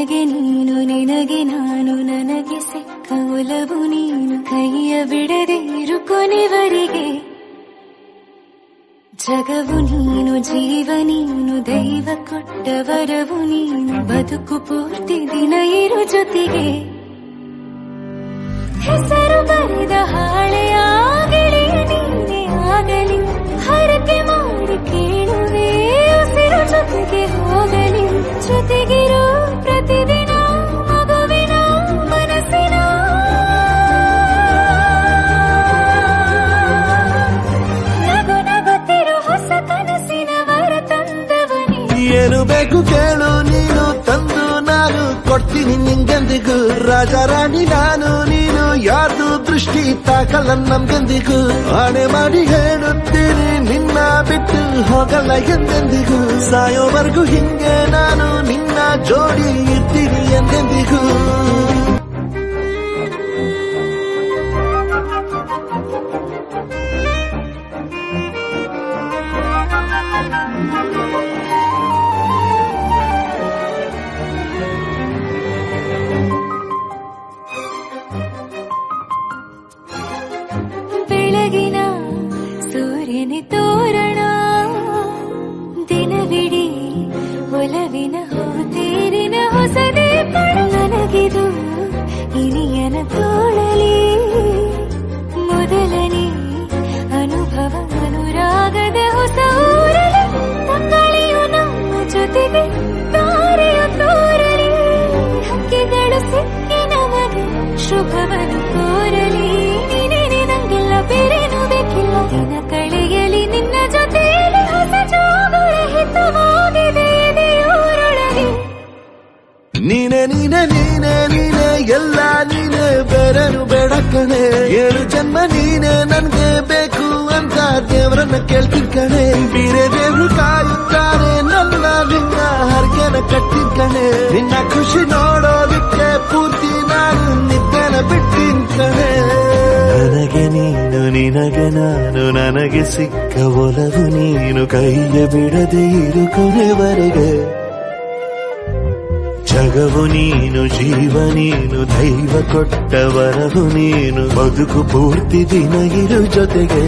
ನನಗೆ ನೀನು ನಿನಗೆ ನಾನು ನನಗೆ ಸಿಕ್ಕ ಒಲವು ನೀನು ಕೈಯ ಬಿಡದೆ ಇರು ಕೊನೆವರೆಗೆ ಜಗವು ನೀನು ಜೀವ ನೀನು ದೈವ ಕೊಟ್ಟ ವರವು ನೀನು ಬದುಕು ಪೂರ್ತಿ ದಿನ ಇರು ಜೊತೆಗೆ ಹೆಸರು ಬರೆದ ಹಾಳೆಯಾಗಲಿ ನೀನೇ ಆಗಲಿ ಹರಕೆ ಮಾಡಿ ಕೇಳುವೆ ಉಸಿರು ಜೊತೆಗೆ ಹೋಗಲಿ ಜೊತೆಗಿರೋ ಪ್ರತಿದಿನ ಮಗುವಿನ ಮನಸ್ಸಿನ ನಗು ನಗುತ್ತಿರೋ ಹೊಸ ಕನಸಿನ ವರ ತಂದವನೇ ಏನು ಬೇಕು ಕೇಳು ನೀನು ತಂದು ನಾನು ಕೊಡ್ತೀನಿ ನಿಂಗೆಂದಿಗೂ ರಾಜ ರಾಣಿ ನಾನು ನೀನು ಯಾರ್ದು ದೃಷ್ಟಿ ತಾಕಲ್ಲ ನಮ್ಗೆಂದಿಗೂ ಆಣೆ ಮಾಡಿ ಹೇಳುತ್ತೀನಿ ನಿನ್ನ ಬಿಟ್ಟು ಹೋಗಲ್ಲ ಎಂದೆಂದಿಗೂ ಸಾಯೋವರೆಗೂ ಹಿಂಗೆ ನಾನು ನಿನ್ನ ಜೋಡಿ ಇರ್ತೀನಿ ಎಂದೆಂದಿಗೂ ಬೆಳಗಿನ ಸೂರ್ಯನ ತೋರಣ ದಿನವಿಡೀ ಒಲವಿನ ಹೋತೇರಿನ ಹೊಸದೇ ನನಗಿದು ಇನಿಯನ ತೋಳಲಿ ಮೊದಲನೇ ಅನುಭವ ಅನುರಾಗದ ಹೊಸ ಊರಲಿ ತಂಗಳಿಯು ನಮ್ಮ ಜೊತೆಗೆ ತಾರೆಯು ತೋರಲಿ ಹಕ್ಕಿಗಳು ಸಿಕ್ಕಿ ನಮಗೆ ಶುಭವನ್ನು ಕೋರಲಿ ಬೇರೇನು ಬೇಕಿಲ್ಲ ದಿನ ಕಳೆಯಲಿ ನಿನ್ನ ಜೊತೆಯಲ್ಲಿ ಹೊಸ ಜೋಗುಳ ಹಿತವಾಗಿದೆ ದೇವರೊಳಗೆ ನೀನೆ ನೀನೆ ನೀನೆ ನೀನೆ ಎಲ್ಲ ನೀನೆ ಬೇರೆನು ಬೇಡ ಕಣೆ ಏಳು ಜನ್ಮ ನೀನೆ ನನ್ಗೆ ಬೇಕು ಅಂತ ದೇವರನ್ನ ಕೇಳ್ತೀನಿ ಕಣೆ ಬೇರೆ ದೇವ್ರು ಕಾಯುತ್ತಾರೆ ನನ್ನ ನಿನ್ನ ಹರ್ಗೆನ ಕಟ್ಟಿನ ಕಣೆ ನಿನ್ನ ಖುಷಿ ನೋಡೋದಕ್ಕೆ ಪೂರ್ತಿ ನಾನು ನಿದ್ದೆನ ಬಿಟ್ಟಿನ್ ಕಣೆ ನನಗೆ ನೀನು ನಿನಗೆ ನಾನು ನನಗೆ ಸಿಕ್ಕ ಒಲವು ನೀನು ಕೈಯ ಬಿಡದೆ ಇರು ಕೊನೆವರೆಗೆ ಜಗವು ನೀನು ಜೀವ ನೀನು ದೈವ ಕೊಟ್ಟ ವರವು ನೀನು ಬದುಕು ಪೂರ್ತಿ ದಿನ ಇರು ಜೊತೆಗೆ